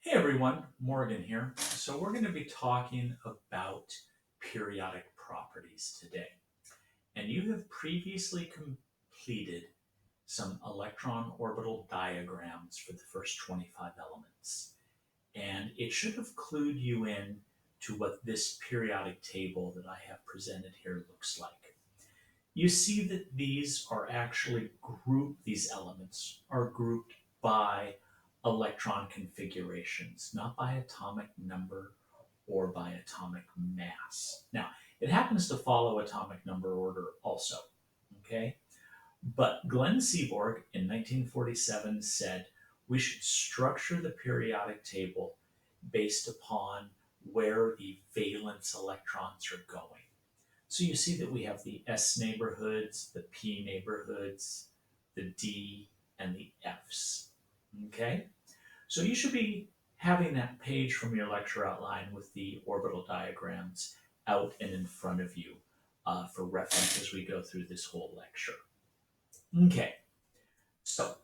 Hey everyone, Morgan here. So we're going to be talking about periodic properties today. And you have previously completed some electron orbital diagrams for the first 25 elements. And it should have clued you in to what this periodic table that I have presented here looks like. You see that these are actually grouped, these elements are grouped by electron configurations, not by atomic number or by atomic mass. Now, it happens to follow atomic number order also, okay? But Glenn Seaborg in 1947 said we should structure the periodic table based upon where the valence electrons are going. So you see that we have the S neighborhoods, the P neighborhoods, the D, and the Fs. Okay? So you should be having that page from your lecture outline with the orbital diagrams out and in front of you for reference as we go through this whole lecture. Okay, so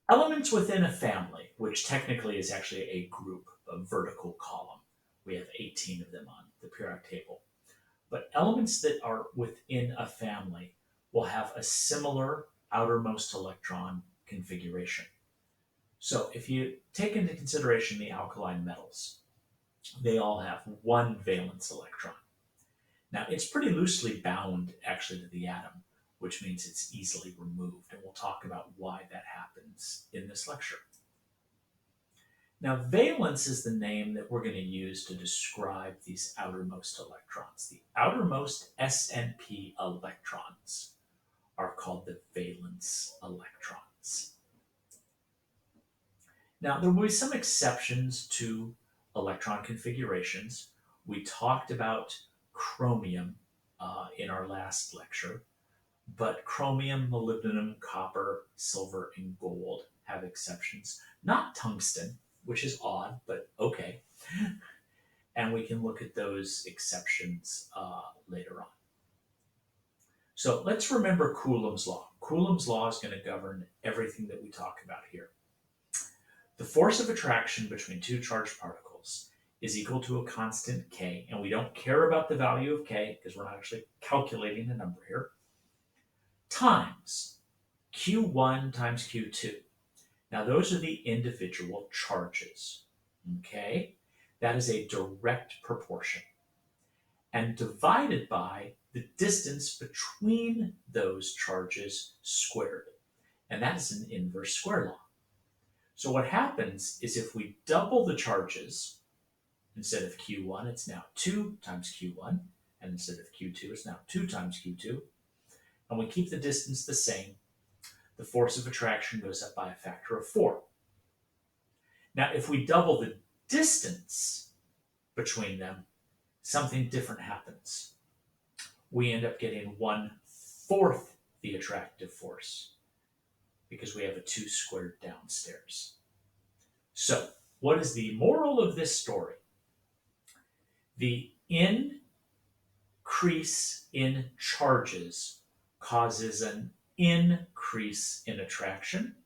elements within a family, which technically is actually a group, a vertical column. We have 18 of them on the periodic table. But elements that are within a family will have a similar outermost electron configuration. So if you take into consideration the alkaline metals, they all have one valence electron. Now it's pretty loosely bound actually to the atom, which means it's easily removed, and we'll talk about why that happens in this lecture. Now, valence is the name that we're going to use to describe these outermost electrons. The outermost S and P electrons are called the valence electrons. Now, there will be some exceptions to electron configurations. We talked about chromium in our last lecture, but chromium, molybdenum, copper, silver, and gold have exceptions. Not tungsten, which is odd, but okay. And we can look at those exceptions later on. So let's remember Coulomb's law. Coulomb's law is going to govern everything that we talk about here. The force of attraction between two charged particles is equal to a constant k, and we don't care about the value of k because we're not actually calculating a number here, times q1 times q2. Now those are the individual charges, okay? That is a direct proportion. And divided by the distance between those charges squared. And that is an inverse square law. So what happens is if we double the charges, instead of q1, it's now 2 times q1, and instead of q2, it's now 2 times q2, and we keep the distance the same, the force of attraction goes up by a factor of 4. Now, if we double the distance between them, something different happens. We end up getting 1/4 the attractive force because we have a 2 squared downstairs. So, what is the moral of this story? The increase in charges causes an increase in attraction,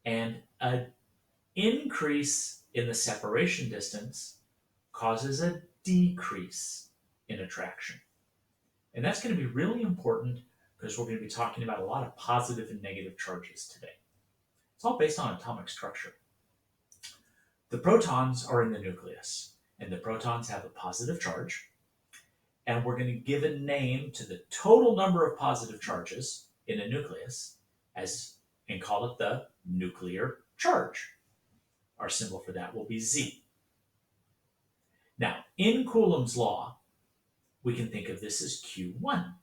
and an increase in the separation distance causes a decrease in attraction. And that's going to be really important because we're going to be talking about a lot of positive and negative charges today. It's all based on atomic structure. The protons are in the nucleus, and the protons have a positive charge, and we're going to give a name to the total number of positive charges in a nucleus and call it the nuclear charge. Our symbol for that will be Z. Now, in Coulomb's law, we can think of this as Q1.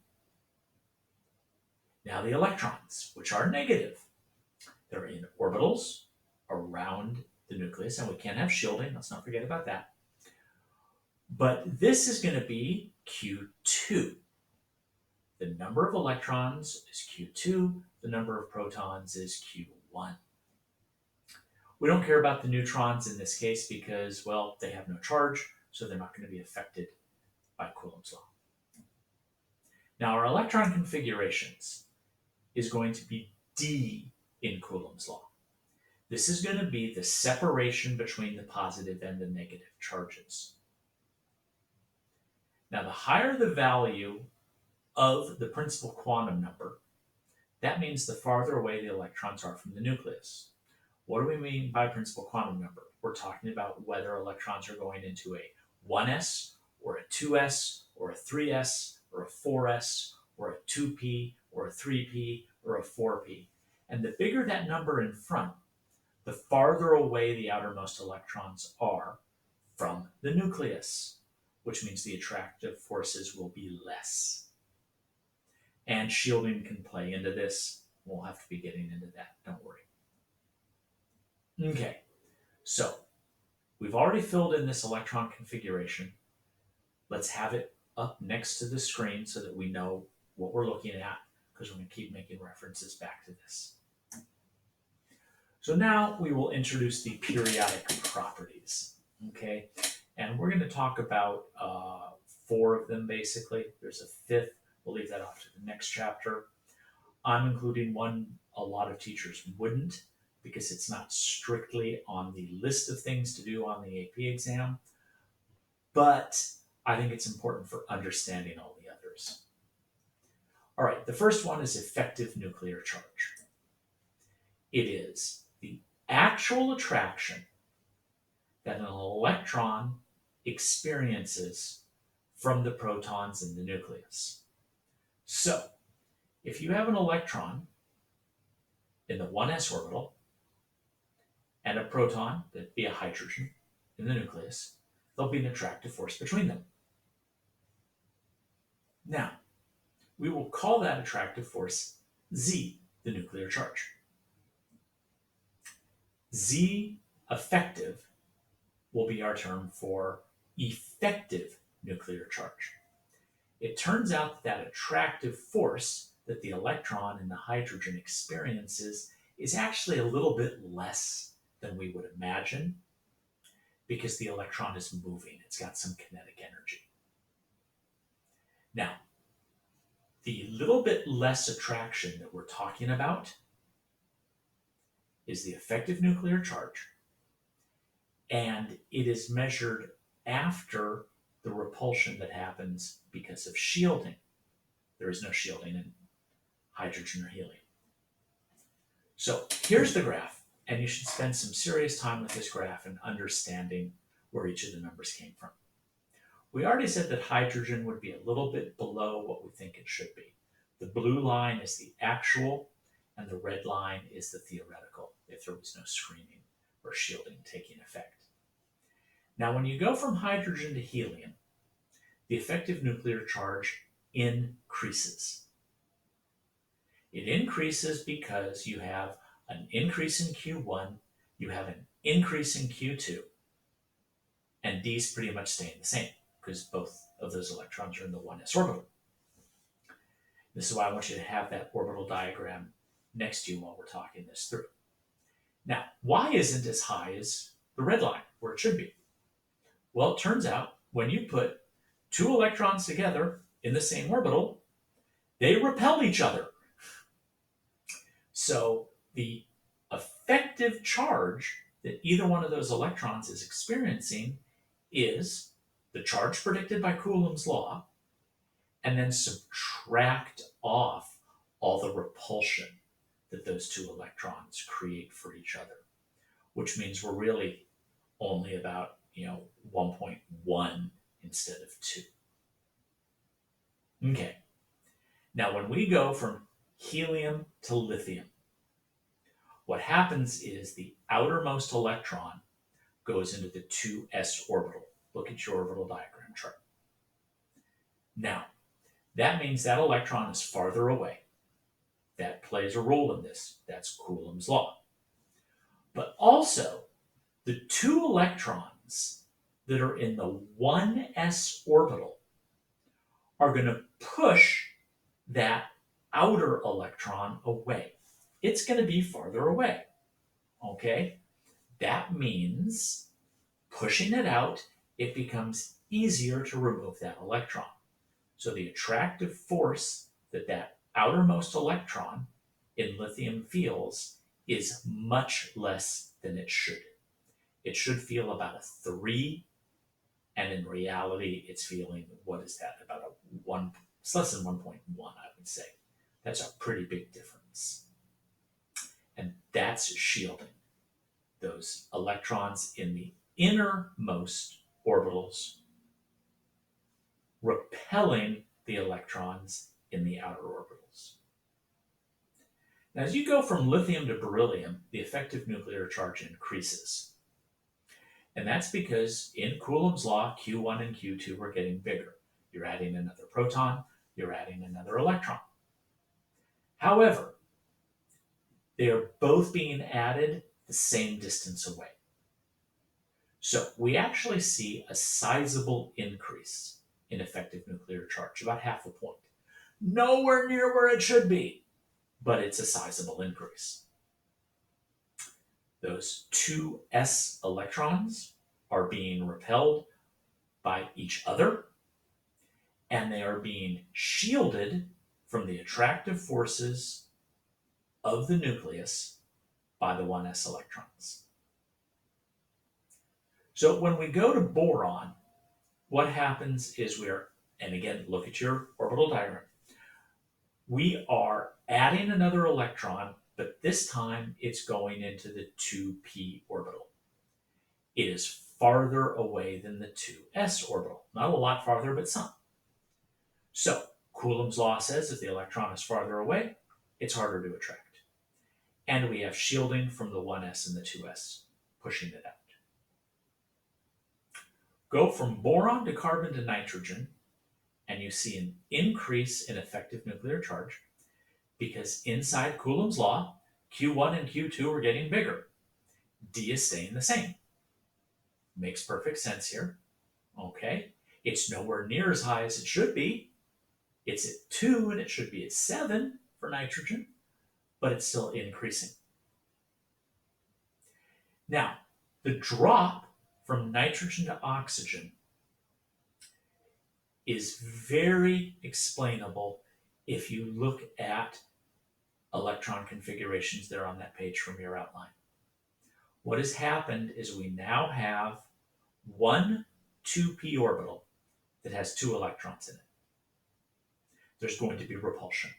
Now the electrons, which are negative, they're in orbitals around the nucleus, and we can't have shielding, let's not forget about that. But this is going to be Q2. The number of electrons is Q2, the number of protons is Q1. We don't care about the neutrons in this case because, well, they have no charge, so they're not going to be affected by Coulomb's law. Now, our electron configurations is going to be D in Coulomb's law. This is going to be the separation between the positive and the negative charges. Now, the higher the value of the principal quantum number, that means the farther away the electrons are from the nucleus. What do we mean by principal quantum number? We're talking about whether electrons are going into a 1s or a 2s or a 3s or a 4s or a 2p or a 3p or a 4p. And the bigger that number in front, the farther away the outermost electrons are from the nucleus, which means the attractive forces will be less. And shielding can play into this. We'll have to be getting into that, don't worry. Okay, so we've already filled in this electron configuration. Let's have it up next to the screen so that we know what we're looking at, because we're going to keep making references back to this. So now we will introduce the periodic properties, okay? And we're going to talk about 4 of them, basically. There's a 5th. We'll leave that off to the next chapter. I'm including one a lot of teachers wouldn't, because it's not strictly on the list of things to do on the AP exam. But I think it's important for understanding all the others. All right, the first one is effective nuclear charge. It is the actual attraction that an electron experiences from the protons in the nucleus. So, if you have an electron in the 1s orbital and a proton, that'd be a hydrogen, in the nucleus, there'll be an attractive force between them. Now, we will call that attractive force Z, the nuclear charge. Z effective will be our term for effective nuclear charge. It turns out that attractive force that the electron and the hydrogen experiences is actually a little bit less than we would imagine, because the electron is moving. It's got some kinetic energy. Now, the little bit less attraction that we're talking about is the effective nuclear charge, and it is measured after the repulsion that happens because of shielding. There is no shielding in hydrogen or helium. So here's the graph, and you should spend some serious time with this graph and understanding where each of the numbers came from. We already said that hydrogen would be a little bit below what we think it should be. The blue line is the actual, and the red line is the theoretical, if there was no screening or shielding taking effect. Now, when you go from hydrogen to helium, the effective nuclear charge increases. It increases because you have an increase in Q1, you have an increase in Q2, and D's pretty much staying the same because both of those electrons are in the 1s orbital. This is why I want you to have that orbital diagram next to you while we're talking this through. Now, Y isn't as high as the red line, where it should be. Well, it turns out when you put 2 electrons together in the same orbital, they repel each other. So the effective charge that either one of those electrons is experiencing is the charge predicted by Coulomb's law, and then subtract off all the repulsion that those 2 electrons create for each other, which means we're really only about 1.1 instead of 2. Okay. Now, when we go from helium to lithium, what happens is the outermost electron goes into the 2s orbital. Look at your orbital diagram chart. Now, that means that electron is farther away. That plays a role in this. That's Coulomb's law. But also, the 2 electrons that are in the 1s orbital are going to push that outer electron away. It's going to be farther away. Okay? That means pushing it out, it becomes easier to remove that electron. So the attractive force that outermost electron in lithium feels is much less than it should. It should feel about a 3, and in reality, it's feeling, what is that, about a 1, it's less than 1.1, I would say. That's a pretty big difference. And that's shielding those electrons in the innermost orbitals, repelling the electrons in the outer orbitals. Now, as you go from lithium to beryllium, the effective nuclear charge increases. And that's because in Coulomb's law, Q1 and Q2 are getting bigger. You're adding another proton, you're adding another electron. However, they are both being added the same distance away. So we actually see a sizable increase in effective nuclear charge, about half a point. Nowhere near where it should be, but it's a sizable increase. Those two s electrons are being repelled by each other, and they are being shielded from the attractive forces of the nucleus by the 1s electrons. So when we go to boron, what happens is and again, look at your orbital diagram, we are adding another electron, but this time it's going into the 2p orbital. It is farther away than the 2s orbital. Not a lot farther, but some. So Coulomb's law says if the electron is farther away, it's harder to attract. And we have shielding from the 1s and the 2s, pushing it out. Go from boron to carbon to nitrogen, and you see an increase in effective nuclear charge because inside Coulomb's law, Q1 and Q2 are getting bigger. D is staying the same. Makes perfect sense here. Okay. It's nowhere near as high as it should be. It's at 2 and it should be at 7 for nitrogen, but it's still increasing. Now, the drop from nitrogen to oxygen is very explainable if you look at electron configurations there on that page from your outline. What has happened is we now have one 2p orbital that has 2 electrons in it. There's going to be repulsion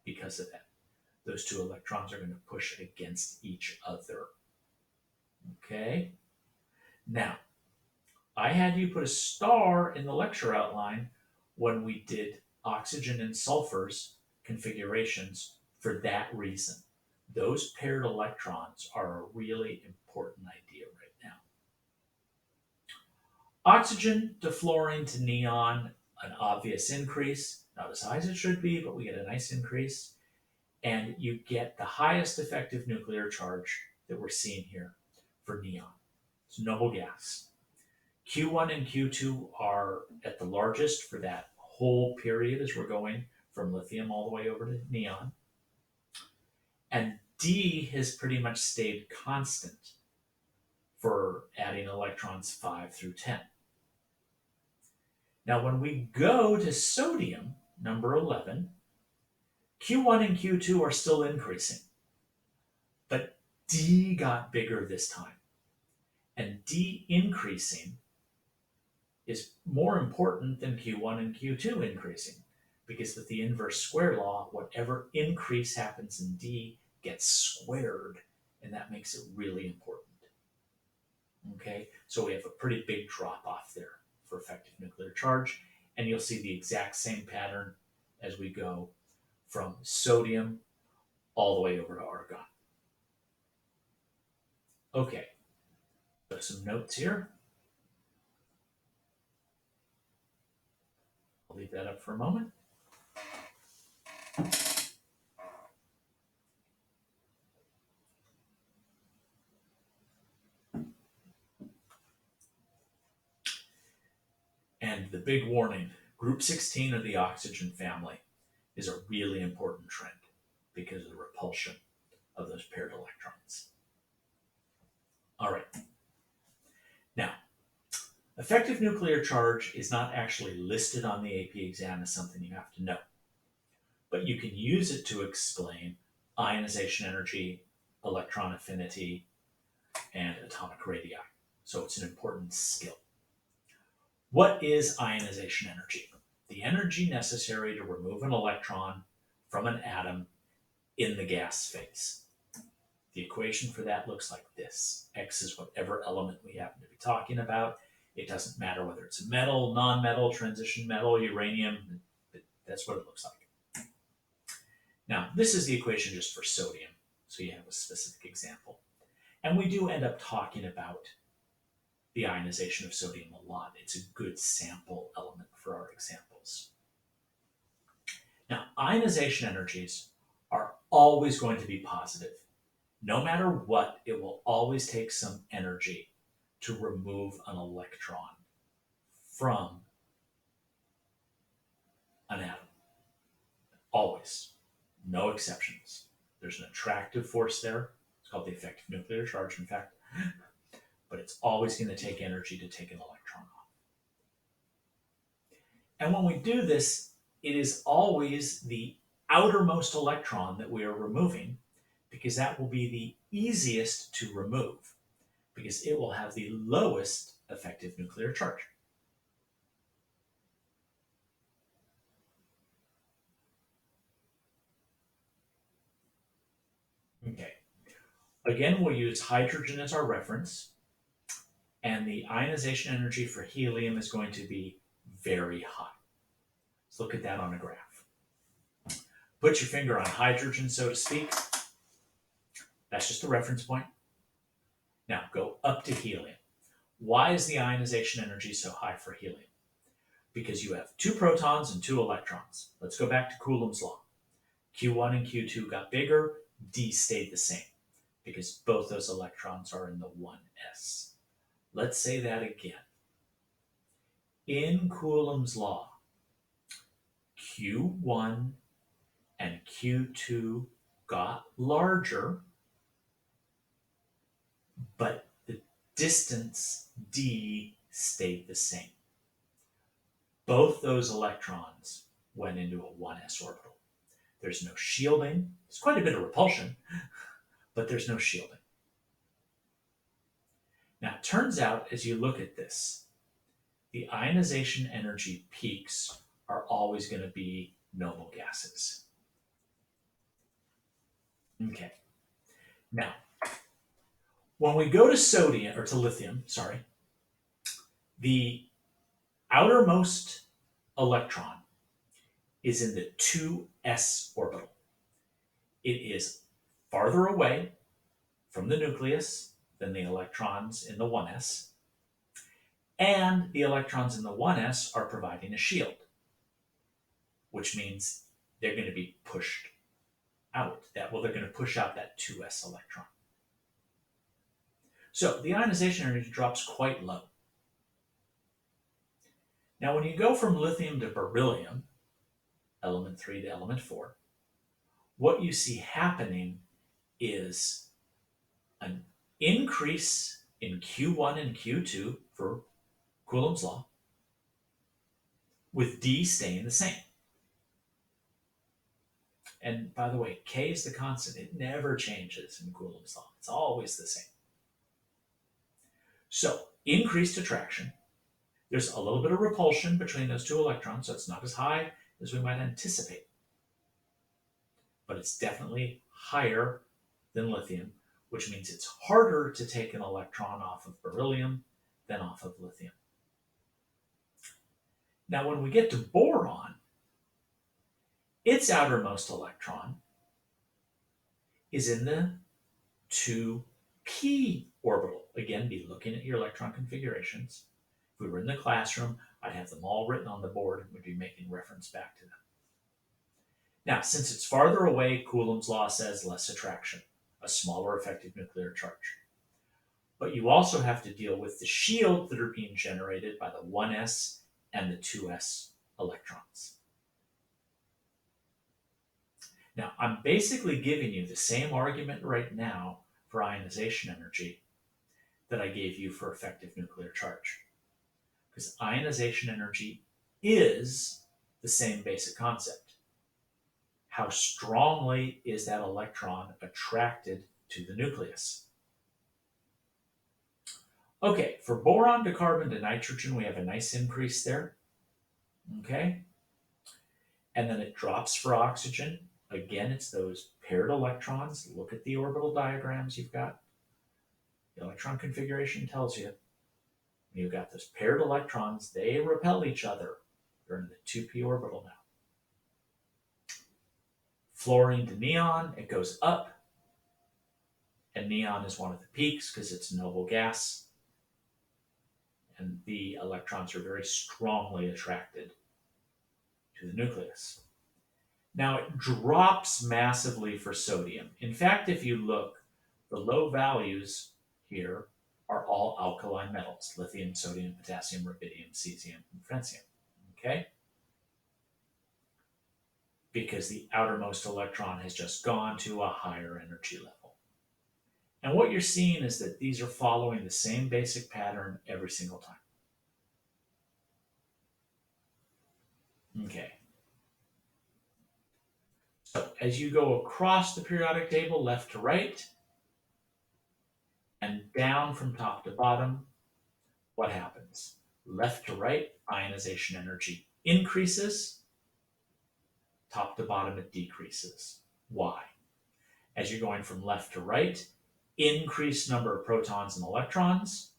because of that. Those 2 electrons are going to push against each other. Okay? Now, I had you put a star in the lecture outline when we did oxygen and sulfurs configurations for that reason. Those paired electrons are a really important idea right now. Oxygen to fluorine to neon, an obvious increase. Not as high as it should be, but we get a nice increase. And you get the highest effective nuclear charge that we're seeing here for neon. It's noble gas. Q1 and Q2 are at the largest for that whole period as we're going from lithium all the way over to neon. And D has pretty much stayed constant for adding electrons 5 through 10. Now, when we go to sodium, number 11, Q1 and Q2 are still increasing, but D got bigger this time. And D increasing is more important than Q1 and Q2 increasing, because with the inverse square law, whatever increase happens in D gets squared, and that makes it really important. Okay, so we have a pretty big drop off there for effective nuclear charge, and you'll see the exact same pattern as we go from sodium all the way over to argon. Okay, so some notes here. I'll leave that up for a moment. And the big warning, group 16 of the oxygen family is a really important trend because of the repulsion of those paired electrons. All right. Now, effective nuclear charge is not actually listed on the AP exam as something you have to know, but you can use it to explain ionization energy, electron affinity, and atomic radii. So it's an important skill. What is ionization energy? The energy necessary to remove an electron from an atom in the gas phase. The equation for that looks like this. X is whatever element we happen to be talking about. It doesn't matter whether it's a metal, non-metal, transition metal, uranium. That's what it looks like. Now, this is the equation just for sodium, so you have a specific example. And we do end up talking about the ionization of sodium a lot. It's a good sample element for our examples. Now, ionization energies are always going to be positive. No matter what, it will always take some energy to remove an electron from an atom. Always. No exceptions. There's an attractive force there. It's called the effective nuclear charge, in fact. But it's always going to take energy to take an electron off. And when we do this, it is always the outermost electron that we are removing, because that will be the easiest to remove, because it will have the lowest effective nuclear charge. Okay. Again, we'll use hydrogen as our reference, and the ionization energy for helium is going to be very high. Let's look at that on a graph. Put your finger on hydrogen, so to speak. That's just a reference point. Now go up to helium. Why is the ionization energy so high for helium? Because you have 2 protons and 2 electrons. Let's go back to Coulomb's law. Q1 and Q2 got bigger, D stayed the same, because both those electrons are in the 1s. Let's say that again. In Coulomb's law, Q1 and Q2 got larger, but the distance D stayed the same. Both those electrons went into a 1s orbital. There's no shielding. There's quite a bit of repulsion, but there's no shielding. Now, it turns out, as you look at this, the ionization energy peaks are always going to be noble gases. Okay. Now, when we go to sodium, or to lithium, the outermost electron is in the 2s orbital. It is farther away from the nucleus than the electrons in the 1s, and the electrons in the 1s are providing a shield, which means they're going to be pushed out. They're going to push out that 2s electron. So the ionization energy drops quite low. Now, when you go from lithium to beryllium, element 3 to element 4, what you see happening is an increase in Q1 and Q2 for Coulomb's law, with D staying the same. And by the way, K is the constant. It never changes in Coulomb's law. It's always the same. So, increased attraction. There's a little bit of repulsion between those 2 electrons, so it's not as high as we might anticipate. But it's definitely higher than lithium, which means it's harder to take an electron off of beryllium than off of lithium. Now, when we get to boron, its outermost electron is in the 2p orbital. Again, be looking at your electron configurations. If we were in the classroom, I'd have them all written on the board and we'd be making reference back to them. Now, since it's farther away, Coulomb's law says less attraction, a smaller effective nuclear charge. But you also have to deal with the shields that are being generated by the 1s and the 2s electrons. Now, I'm basically giving you the same argument right now for ionization energy that I gave you for effective nuclear charge. Because ionization energy is the same basic concept. How strongly is that electron attracted to the nucleus. Okay, for boron to carbon to nitrogen, we have a nice increase there. Okay, and then it drops for oxygen. Again, it's those paired electrons. Look at the orbital diagrams you've got. The electron configuration tells you you've got those paired electrons. They repel each other. They're in the 2p orbital now. Fluorine to neon, it goes up. And neon is one of the peaks because it's a noble gas. And the electrons are very strongly attracted to the nucleus. Now it drops massively for sodium. In fact, if you look, the low values here are all alkaline metals: lithium, sodium, potassium, rubidium, cesium, and francium. Okay? Because the outermost electron has just gone to a higher energy level. And what you're seeing is that these are following the same basic pattern every single time. Okay. So as you go across the periodic table, left to right, and down from top to bottom, what happens? Left to right, ionization energy increases. Top to bottom, it decreases. Why? As you're going from left to right, increased number of protons and electrons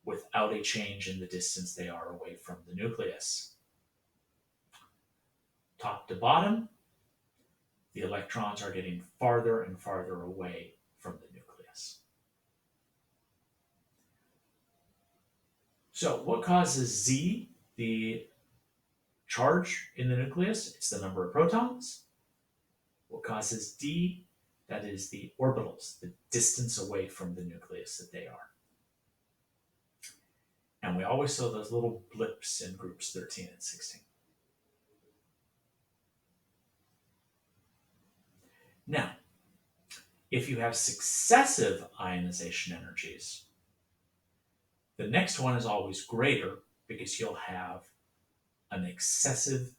without a change in the distance they are away from the nucleus. Top to bottom, the electrons are getting farther and farther away from the nucleus. So what causes Z, the charge in the nucleus? It's the number of protons. What causes D? That is the orbitals, the distance away from the nucleus that they are. And we always saw those little blips in groups 13 and 16. Now, if you have successive ionization energies, the next one is always greater because you'll have an excessive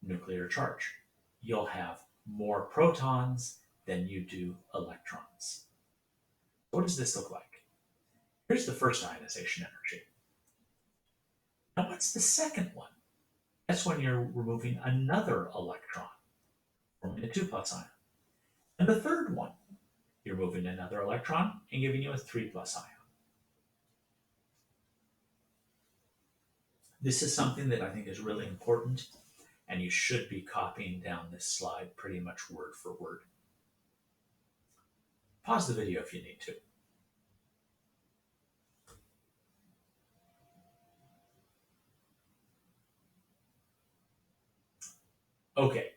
nuclear charge. You'll have more protons than you do electrons. What does this look like? Here's the first ionization energy. Now, what's the second one? That's when you're removing another electron, forming a 2+ ion. And the third one, you're moving another electron and giving you a 3+ ion. This is something that I think is really important, and you should be copying down this slide pretty much word for word. Pause the video if you need to. Okay.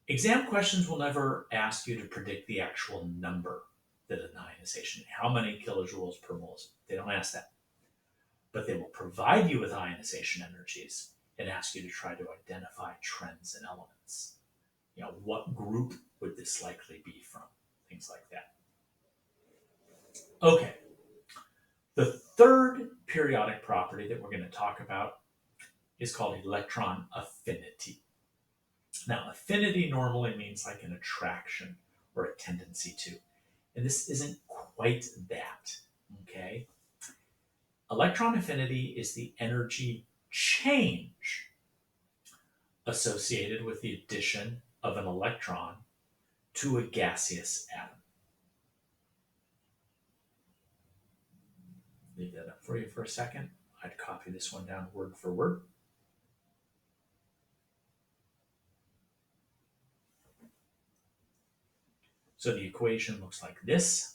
Exam questions will never ask you to predict the actual number that an ionization, how many kilojoules per mole. They don't ask that. But they will provide you with ionization energies and ask you to try to identify trends and elements. You know, what group would this likely be from? Things like that. Okay. The third periodic property that we're going to talk about is called electron affinity. Now, affinity normally means like an attraction or a tendency to. And this isn't quite that, okay? Electron affinity is the energy change associated with the addition of an electron to a gaseous atom. Leave that up for you for a second. I'd copy this one down word for word. So the equation looks like this.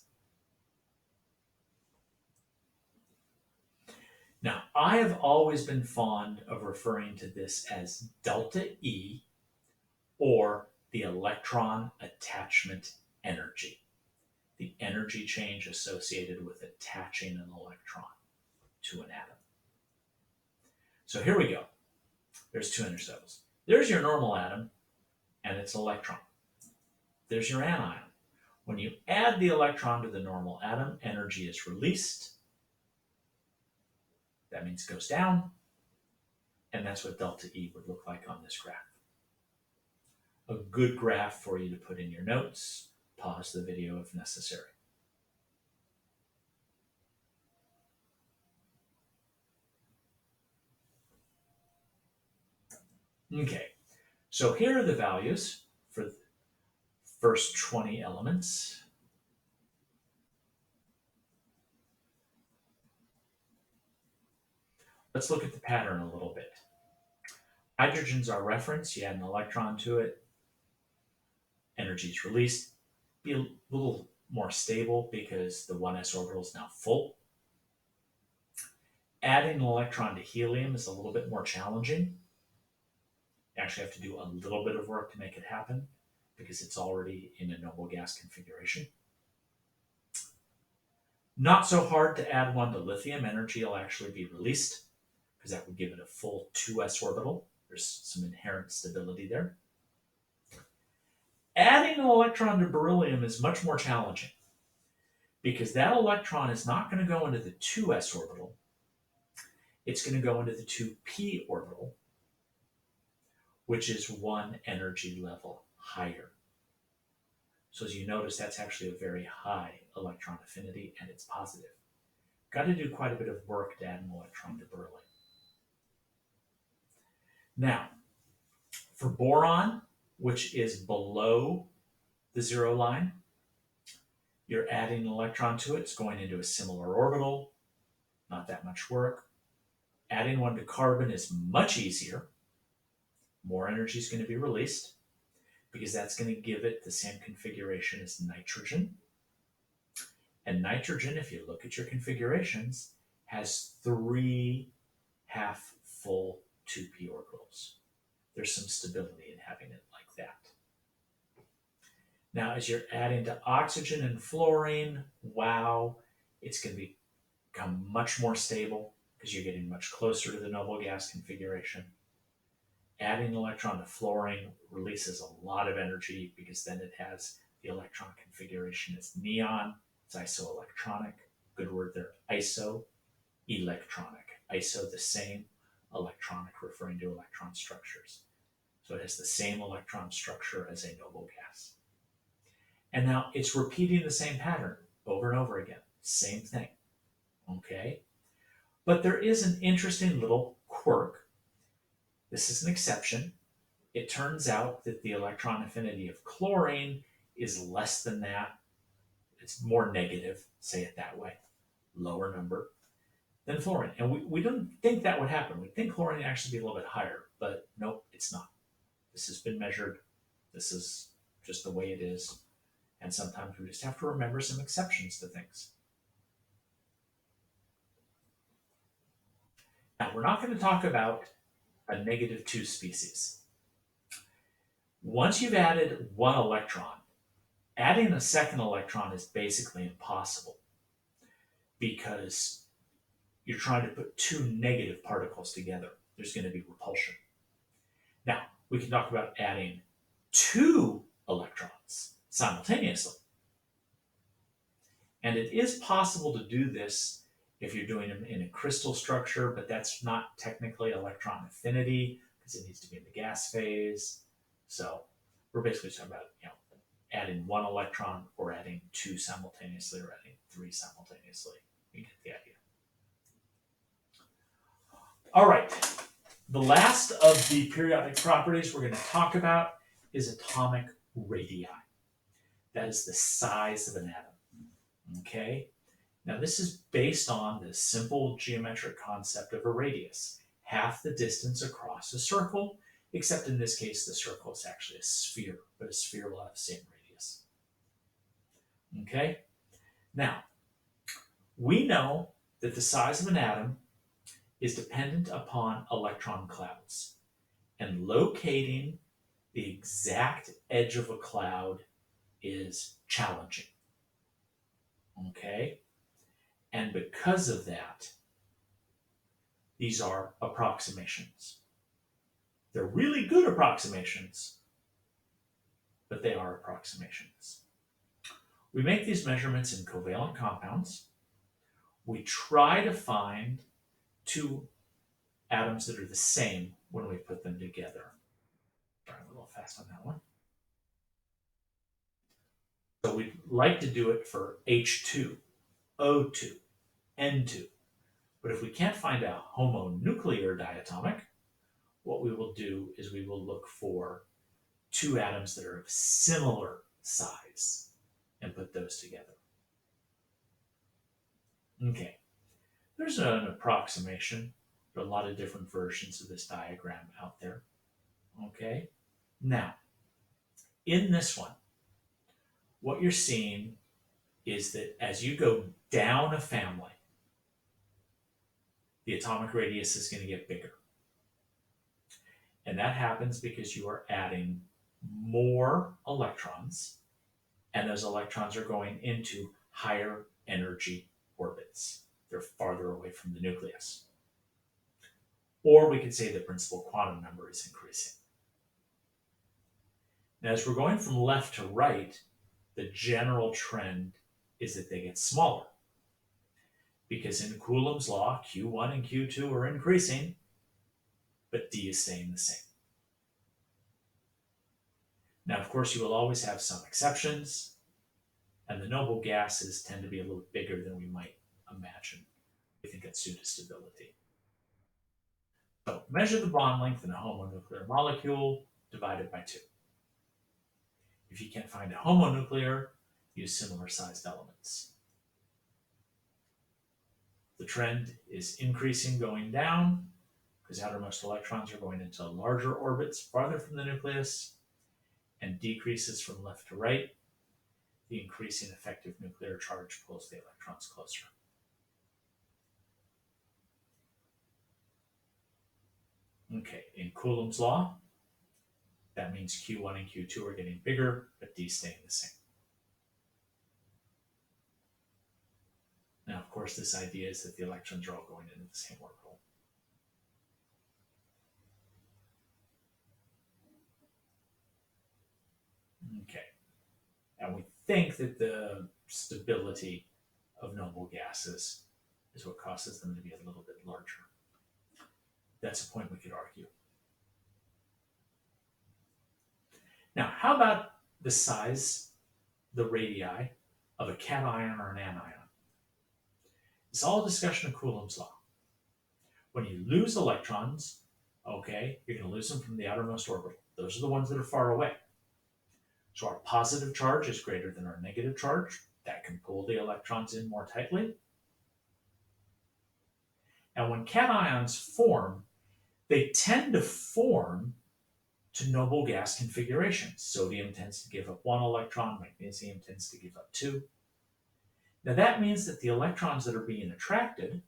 Now, I have always been fond of referring to this as delta E, or the electron attachment energy, the energy change associated with attaching an electron to an atom. So here we go. There's two intercepts. There's your normal atom and its electron. There's your anion. When you add the electron to the normal atom, energy is released. That means it goes down. And that's what delta E would look like on this graph. A good graph for you to put in your notes. pause the video if necessary. Okay, so here are the values for the first 20 elements. Let's look at the pattern a little bit. Hydrogen's our reference. You add an electron to it. Energy is released. Be a little more stable because the 1s orbital is now full. Adding an electron to helium is a little bit more challenging. You actually have to do a little bit of work to make it happen because it's already in a noble gas configuration. Not so hard to add one to lithium. Energy will actually be released because that would give it a full 2s orbital. There's some inherent stability there. Adding an electron to beryllium is much more challenging because that electron is not going to go into the 2s orbital. It's going to go into the 2p orbital, which is one energy level higher. So as you notice, that's actually a very high electron affinity, and it's positive. Got to do quite a bit of work to add an electron to beryllium. Now, for boron, which is below the 0 line, you're adding an electron to it. It's going into a similar orbital. Not that much work. Adding one to carbon is much easier. More energy is going to be released because that's going to give it the same configuration as nitrogen. And nitrogen, if you look at your configurations, has 3 half-full 2p orbitals. There's some stability in having it like that. Now, as you're adding to oxygen and fluorine, wow, it's going to become much more stable because you're getting much closer to the noble gas configuration. Adding an electron to fluorine releases a lot of energy because then it has the electron configuration as neon. It's isoelectronic. Good word there. Isoelectronic. Iso, the same. Electronic, referring to electron structures. So it has the same electron structure as a noble gas. And now it's repeating the same pattern over and over again. Same thing. Okay? But there is an interesting little quirk. This is an exception. It turns out that the electron affinity of chlorine is less than that. It's more negative, say it that way, lower number than fluorine. And we don't think that would happen. We think chlorine would actually be a little bit higher, but nope, it's not. This has been measured. This is just the way it is. And sometimes we just have to remember some exceptions to things. Now, we're not going to talk about a -2 species. Once you've added one electron, adding a second electron is basically impossible because you're trying to put two negative particles together. There's going to be repulsion. Now, we can talk about adding 2 electrons simultaneously. And it is possible to do this if you're doing them in a crystal structure, but that's not technically electron affinity because it needs to be in the gas phase. So we're basically talking about, adding 1 electron or adding 2 simultaneously or adding 3 simultaneously. You get the idea. All right. The last of the periodic properties we're going to talk about is atomic radii. That is the size of an atom. Okay? Now, this is based on the simple geometric concept of a radius, half the distance across a circle, except in this case, the circle is actually a sphere, but a sphere will have the same radius. Okay? Now, we know that the size of an atom is dependent upon electron clouds, and locating the exact edge of a cloud is challenging. Okay? And because of that, these are approximations. They're really good approximations, but they are approximations. We make these measurements in covalent compounds. We try to find 2 atoms that are the same when we put them together. Sorry, I'm a little fast on that one. So we'd like to do it for H2, O2, N2. But if we can't find a homonuclear diatomic, what we will do is we will look for two atoms that are of similar size and put those together. Okay, there's an approximation. There are a lot of different versions of this diagram out there. Okay, now in this one, what you're seeing is that as you go down a family, the atomic radius is going to get bigger. And that happens because you are adding more electrons, and those electrons are going into higher energy orbits. They're farther away from the nucleus. Or we could say the principal quantum number is increasing. Now, as we're going from left to right, the general trend is that they get smaller. Because in Coulomb's law, Q1 and Q2 are increasing, but D is staying the same. Now, of course, you will always have some exceptions, and the noble gases tend to be a little bigger than we might imagine. We think it's pseudostability. So measure the bond length in a homonuclear molecule divided by 2. If you can't find a homonuclear, use similar sized elements. The trend is increasing going down because outermost electrons are going into larger orbits farther from the nucleus, and decreases from left to right. The increasing effective nuclear charge pulls the electrons closer. Okay, in Coulomb's law, that means Q1 and Q2 are getting bigger, but D staying the same. Now, of course, this idea is that the electrons are all going into the same orbital. Okay, and we think that the stability of noble gases is what causes them to be a little bit larger. That's a point we could argue. Now, how about the size, the radii, of a cation or an anion? It's all a discussion of Coulomb's law. When you lose electrons, okay, you're going to lose them from the outermost orbital. Those are the ones that are far away. So our positive charge is greater than our negative charge. That can pull the electrons in more tightly. And when cations form, they tend to form to noble gas configurations. Sodium tends to give up 1 electron, magnesium tends to give up 2. Now that means that the electrons that are being attracted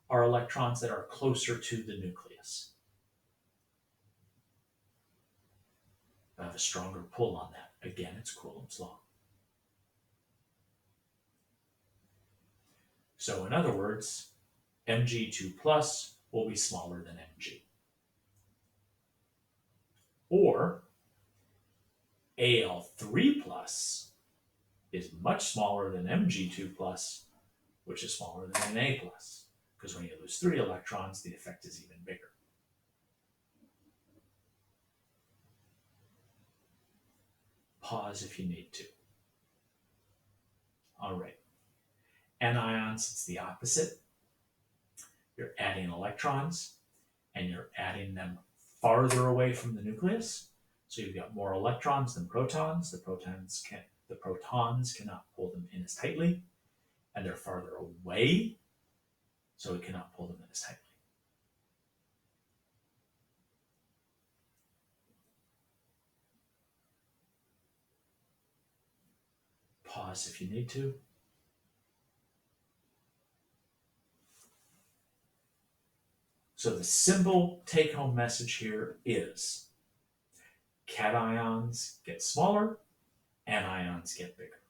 are electrons that are closer to the nucleus. I have a stronger pull on that. Again, it's Coulomb's law. So in other words, Mg2 plus will be smaller than Mg. Or Al3 plus is much smaller than Mg2 plus, which is smaller than Na plus. Because when you lose 3 electrons, the effect is even bigger. Pause if you need to. All right. Anions, it's the opposite. You're adding electrons, and you're adding them farther away from the nucleus. So you've got more electrons than protons. The protons cannot pull them in as tightly, and they're farther away, so we cannot pull them in as tightly. Pause if you need to. So the simple take-home message here is cations get smaller, anions get bigger.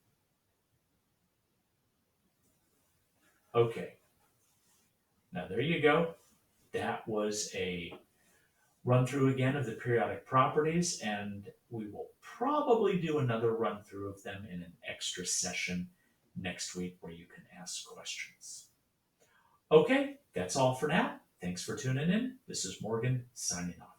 Okay, now there you go. That was a run through again of the periodic properties, and we will probably do another run through of them in an extra session next week where you can ask questions. Okay, that's all for now. Thanks for tuning in. This is Morgan signing off.